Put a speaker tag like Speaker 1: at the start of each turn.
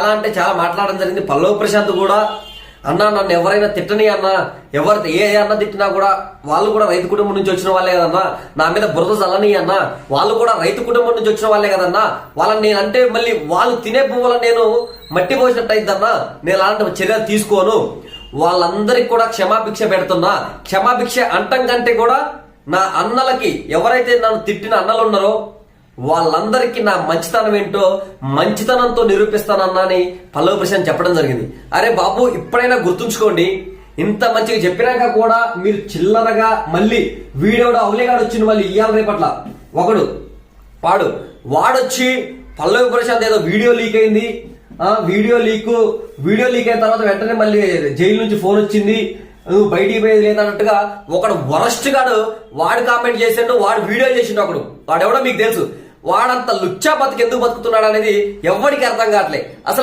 Speaker 1: చాలా అంటే చాలా మాట్లాడడం జరిగింది. పల్లవి ప్రశాంత్ కూడా అన్నా నన్ను ఎవరైనా తిట్టని అన్నా, ఎవరు ఏ అన్న తిట్టినా కూడా వాళ్ళు కూడా రైతు కుటుంబం నుంచి వచ్చిన వాళ్ళే కదన్నా, నా మీద బురద చల్లని అన్నా, వాళ్ళు కూడా రైతు కుటుంబం నుంచి వచ్చిన వాళ్ళే కదన్నా, వాళ్ళని నేనంటే మళ్ళీ వాళ్ళు తినే పువ్వులను నేను మట్టి పోసినట్టు అయిద్దన్నా, నేను అలాంటి చర్యలు తీసుకోను, వాళ్ళందరికి కూడా క్షమాభిక్ష పెడుతున్నా. క్షమాభిక్ష అంటం కంటే కూడా నా అన్నలకి, ఎవరైతే నన్ను తిట్టిన అన్నలు ఉన్నారో వాళ్ళందరికీ నా మంచితనం ఏంటో మంచితనంతో నిరూపిస్తానన్నా అని పల్లవి ప్రశాంత్ చెప్పడం జరిగింది. అరే బాబు, ఇప్పుడైనా గుర్తుంచుకోండి, ఇంత మంచిగా చెప్పినాక కూడా మీరు చిల్లరగా మళ్ళీ వీడియోడు అవులేగాడు వచ్చింది మళ్ళీ ఇయ్యాల రేపట్ల వాడొచ్చి పల్లవి ప్రశాంత్ ఏదో వీడియో లీక్ అయింది, వీడియో లీక్ అయిన తర్వాత వెంటనే మళ్ళీ జైలు నుంచి ఫోన్ వచ్చింది, నువ్వు బయటికి పోయేది లేదన్నట్టుగా ఒకడు వరస్ట్ గాడు వాడు కామెంట్ చేసిండు, వాడు వీడియో చేసిండు. వాడెవడో మీకు తెలుసు. వాడంత లుచ్చా బతుకు ఎందుకు బతుకుతున్నాడు అనేది ఎవరికి అర్థం కావట్లేదు. అసలు